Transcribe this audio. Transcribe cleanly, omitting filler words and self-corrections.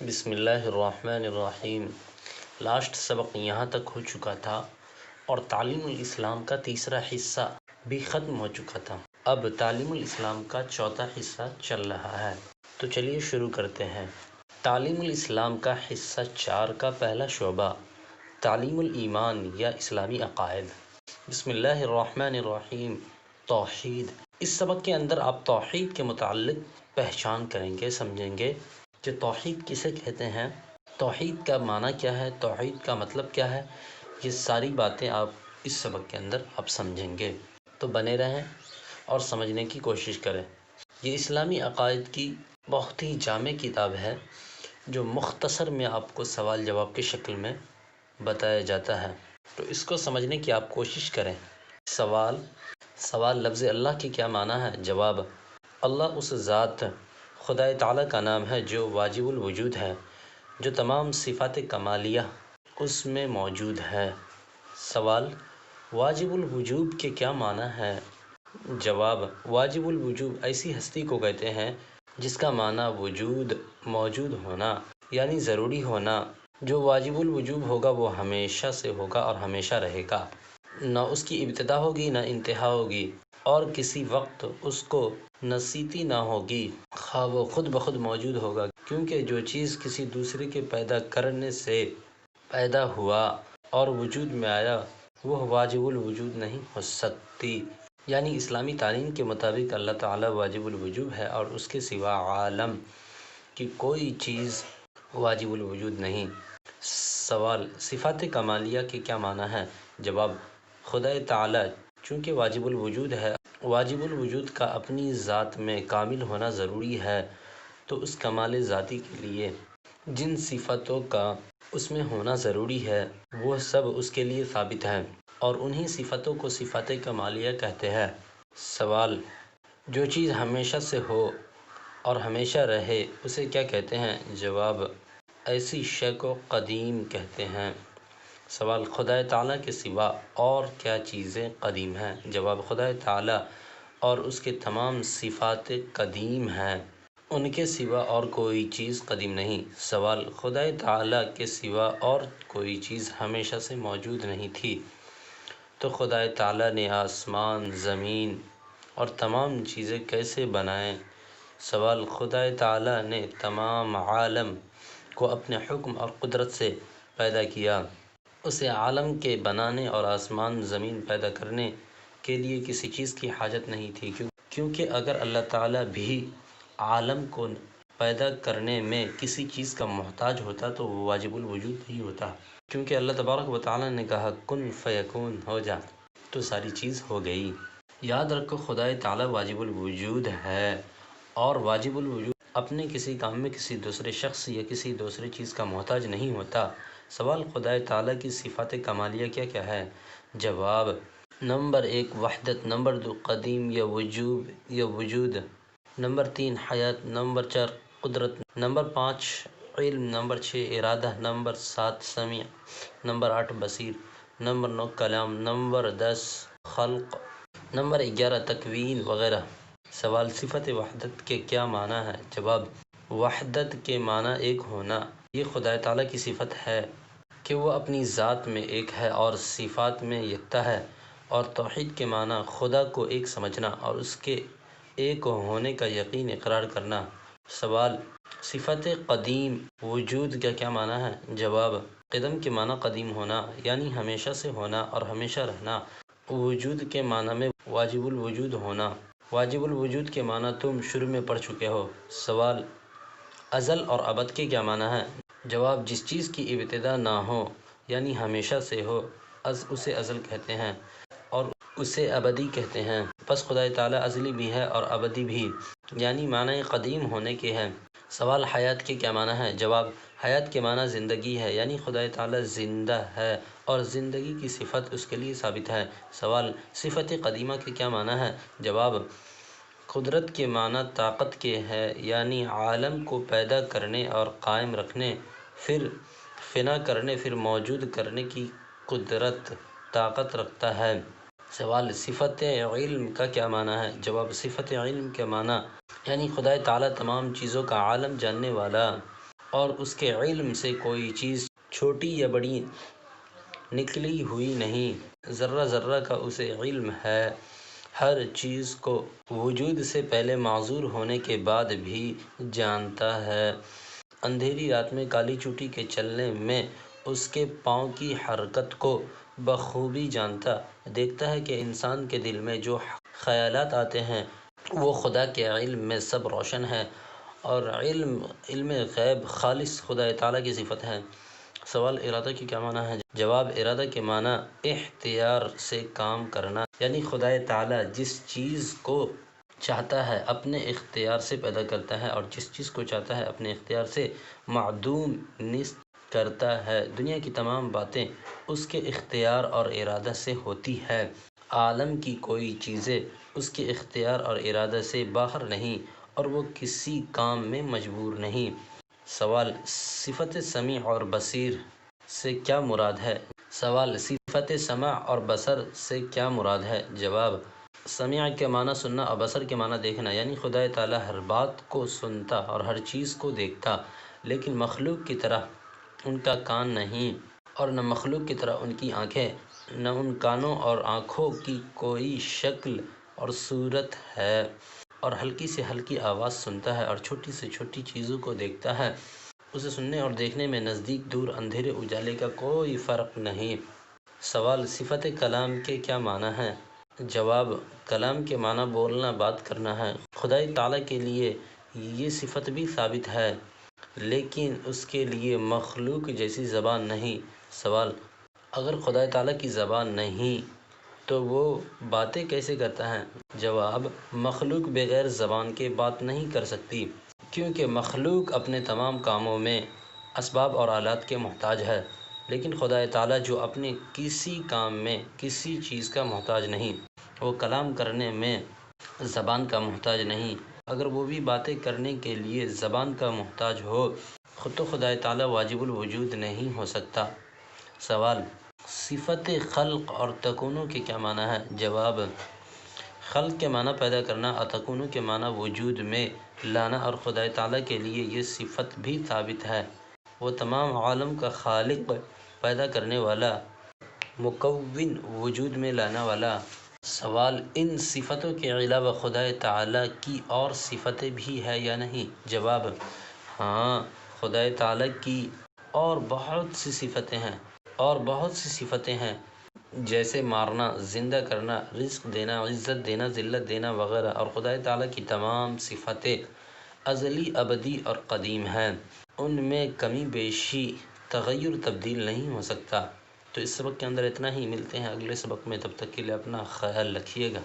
بسم اللہ الرحمن الرحیم۔ لاسٹ سبق یہاں تک ہو چکا تھا اور تعلیم الاسلام کا تیسرا حصہ بھی ختم ہو چکا تھا۔ اب تعلیم الاسلام کا چوتھا حصہ چل رہا ہے، تو چلیے شروع کرتے ہیں۔ تعلیم الاسلام کا حصہ 4 کا پہلا شعبہ تعلیم الایمان یا اسلامی عقائد۔ بسم اللہ الرحمن الرحیم۔ توحید۔ اس سبق کے اندر آپ توحید کے متعلق پہچان کریں گے، سمجھیں گے کہ توحید کسے کہتے ہیں، توحید کا معنی کیا ہے، توحید کا مطلب کیا ہے۔ یہ ساری باتیں آپ اس سبق کے اندر آپ سمجھیں گے، تو بنے رہیں اور سمجھنے کی کوشش کریں۔ یہ اسلامی عقائد کی بہت ہی جامع کتاب ہے جو مختصر میں آپ کو سوال جواب کی شکل میں بتایا جاتا ہے، تو اس کو سمجھنے کی آپ کوشش کریں۔ سوال لفظ اللہ کی کیا معنی ہے؟ جواب: اللہ اس ذات خدا تعالیٰ کا نام ہے جو واجب الوجود ہے، جو تمام صفات کمالیہ اس میں موجود ہے۔ سوال: واجب الوجود کے کیا معنی ہے؟ جواب: واجب الوجود ایسی ہستی کو کہتے ہیں جس کا معنی وجود، موجود ہونا یعنی ضروری ہونا۔ جو واجب الوجود ہوگا وہ ہمیشہ سے ہوگا اور ہمیشہ رہے گا، نہ اس کی ابتدا ہوگی نہ انتہا ہوگی، اور کسی وقت اس کو نصیتی نہ ہوگی، خواہ وہ خود بخود موجود ہوگا، کیونکہ جو چیز کسی دوسرے کے پیدا کرنے سے پیدا ہوا اور وجود میں آیا وہ واجب الوجود نہیں ہو سکتی۔ یعنی اسلامی تعلیم کے مطابق اللہ تعالیٰ واجب الوجود ہے اور اس کے سوا عالم کی کوئی چیز واجب الوجود نہیں۔ سوال: صفات کمالیہ کے کیا معنی ہے؟ جواب: خدا تعالیٰ چونکہ واجب الوجود ہے، واجب الوجود کا اپنی ذات میں کامل ہونا ضروری ہے، تو اس کمال ذاتی کے لیے جن صفاتوں کا اس میں ہونا ضروری ہے وہ سب اس کے لیے ثابت ہیں، اور انہی صفاتوں کو صفات کمالیہ کہتے ہیں۔ سوال: جو چیز ہمیشہ سے ہو اور ہمیشہ رہے اسے کیا کہتے ہیں؟ جواب: ایسی شے کو قدیم کہتے ہیں۔ سوال: خدا تعالیٰ کے سوا اور کیا چیزیں قدیم ہیں؟ جواب: خدا تعالیٰ اور اس کے تمام صفات قدیم ہیں، ان کے سوا اور کوئی چیز قدیم نہیں۔ سوال: خدا تعالیٰ کے سوا اور کوئی چیز ہمیشہ سے موجود نہیں تھی، تو خدا تعالیٰ نے آسمان، زمین اور تمام چیزیں کیسے بنائیں؟ سوال: خدا تعالیٰ نے تمام عالم کو اپنے حکم اور قدرت سے پیدا کیا، اسے عالم کے بنانے اور آسمان زمین پیدا کرنے کے لیے کسی چیز کی حاجت نہیں تھی، کیونکہ اگر اللہ تعالیٰ بھی عالم کو پیدا کرنے میں کسی چیز کا محتاج ہوتا تو وہ واجب الوجود نہیں ہوتا، کیونکہ اللہ تبارک و تعالیٰ نے کہا کن فیکون، ہو جا، تو ساری چیز ہو گئی۔ یاد رکھو خدا تعالیٰ واجب الوجود ہے، اور واجب الوجود اپنے کسی کام میں کسی دوسرے شخص یا کسی دوسرے چیز کا محتاج نہیں ہوتا۔ سوال: خدا تعالیٰ کی صفات کمالیہ کیا کیا ہے؟ جواب: نمبر 1 وحدت، نمبر 2 قدیم یا وجود، نمبر 3 حیات، نمبر 4 قدرت، نمبر 5 علم، نمبر 6 ارادہ، نمبر 7 سمیع، نمبر 8 بصیر، نمبر 9 کلام، نمبر 10 خلق، نمبر 11 تکوین وغیرہ۔ سوال: صفت وحدت کے کیا معنی ہے؟ جواب: وحدت کے معنی ایک ہونا۔ یہ خدا تعالیٰ کی صفت ہے کہ وہ اپنی ذات میں ایک ہے اور صفات میں یکتا ہے، اور توحید کے معنی خدا کو ایک سمجھنا اور اس کے ایک ہونے کا یقین اقرار کرنا۔ سوال: صفت قدیم وجود کا کیا معنی ہے؟ جواب: قدم کے معنی قدیم ہونا یعنی ہمیشہ سے ہونا اور ہمیشہ رہنا۔ وجود کے معنی میں واجب الوجود ہونا۔ واجب الوجود کے معنی تم شروع میں پڑھ چکے ہو۔ سوال: ازل اور ابد کے کیا معنی ہے؟ جواب: جس چیز کی ابتدا نہ ہو یعنی ہمیشہ سے ہو اسے ازل کہتے ہیں اور اسے ابدی کہتے ہیں۔ پس خدا تعالیٰ ازلی بھی ہے اور ابدی بھی، یعنی معنی قدیم ہونے کے ہیں۔ سوال: حیات کے کیا معنی ہے؟ جواب: حیات کے معنی زندگی ہے، یعنی خدا تعالیٰ زندہ ہے اور زندگی کی صفت اس کے لیے ثابت ہے۔ سوال: صفت قدیمہ کے کیا معنی ہے؟ جواب: قدرت کے معنی طاقت کے ہے، یعنی عالم کو پیدا کرنے اور قائم رکھنے، پھر فنا کرنے، پھر موجود کرنے کی قدرت، طاقت رکھتا ہے۔ سوال: صفت علم کا کیا معنی ہے؟ جواب: صفت علم کے معنی یعنی خدا تعالیٰ تمام چیزوں کا عالم جاننے والا اور اس کے علم سے کوئی چیز چھوٹی یا بڑی نکلی ہوئی نہیں، ذرہ ذرہ کا اسے علم ہے، ہر چیز کو وجود سے پہلے معذور ہونے کے بعد بھی جانتا ہے، اندھیری رات میں کالی چوٹی کے چلنے میں اس کے پاؤں کی حرکت کو بخوبی جانتا، دیکھتا ہے کہ انسان کے دل میں جو خیالات آتے ہیں وہ خدا کے علم میں سب روشن ہے، اور علم غیب خالص خدا تعالیٰ کی صفت ہے۔ سوال: ارادہ کی کیا معنی ہے؟ جواب: ارادہ کے معنی اختیار سے کام کرنا، یعنی خدا تعالیٰ جس چیز کو چاہتا ہے اپنے اختیار سے پیدا کرتا ہے، اور جس چیز کو چاہتا ہے اپنے اختیار سے معدوم نیست کرتا ہے۔ دنیا کی تمام باتیں اس کے اختیار اور ارادہ سے ہوتی ہے، عالم کی کوئی چیزیں اس کے اختیار اور ارادہ سے باہر نہیں، اور وہ کسی کام میں مجبور نہیں۔ سوال: صفت سمیع اور بصیر سے کیا مراد ہے؟ سوال: صفت سمع اور بصر سے کیا مراد ہے؟ جواب: سمیع کے معنی سننا اور بصر کے معنی دیکھنا، یعنی خدا تعالیٰ ہر بات کو سنتا اور ہر چیز کو دیکھتا، لیکن مخلوق کی طرح ان کا کان نہیں، اور نہ مخلوق کی طرح ان کی آنکھیں، نہ ان کانوں اور آنکھوں کی کوئی شکل اور صورت ہے، اور ہلکی سے ہلکی آواز سنتا ہے اور چھوٹی سے چھوٹی چیزوں کو دیکھتا ہے، اسے سننے اور دیکھنے میں نزدیک دور اندھیرے اجالے کا کوئی فرق نہیں۔ سوال: صفت کلام کے کیا معنی ہیں؟ جواب: کلام کے معنی بولنا، بات کرنا ہے۔ خدا تعالیٰ کے لیے یہ صفت بھی ثابت ہے، لیکن اس کے لیے مخلوق جیسی زبان نہیں۔ سوال: اگر خدا تعالیٰ کی زبان نہیں تو وہ باتیں کیسے کرتا ہے؟ جواب: مخلوق بغیر زبان کے بات نہیں کر سکتی، کیونکہ مخلوق اپنے تمام کاموں میں اسباب اور آلات کے محتاج ہے، لیکن خدا تعالیٰ جو اپنے کسی کام میں کسی چیز کا محتاج نہیں، وہ کلام کرنے میں زبان کا محتاج نہیں۔ اگر وہ بھی باتیں کرنے کے لیے زبان کا محتاج ہو تو خدا تعالیٰ واجب الوجود نہیں ہو سکتا۔ سوال: صفت خلق اور تکونو کے کیا معنی ہے؟ جواب: خلق کے معنی پیدا کرنا اور تکونو کے معنی وجود میں لانا، اور خدا تعالیٰ کے لیے یہ صفت بھی ثابت ہے، وہ تمام عالم کا خالق، پیدا کرنے والا، مکون، وجود میں لانے والا۔ سوال: ان صفتوں کے علاوہ خدا تعالیٰ کی اور صفتیں بھی ہیں یا نہیں؟ جواب: ہاں، خدا تعالیٰ کی اور بہت سی صفتیں ہیں، جیسے مارنا، زندہ کرنا، رزق دینا، عزت دینا، ذلت دینا وغیرہ، اور خدا تعالیٰ کی تمام صفتیں ازلی، ابدی اور قدیم ہیں، ان میں کمی بیشی، تغیر، تبدیل نہیں ہو سکتا۔ تو اس سبق کے اندر اتنا ہی، ملتے ہیں اگلے سبق میں، تب تک کے لیے اپنا خیال رکھیے گا۔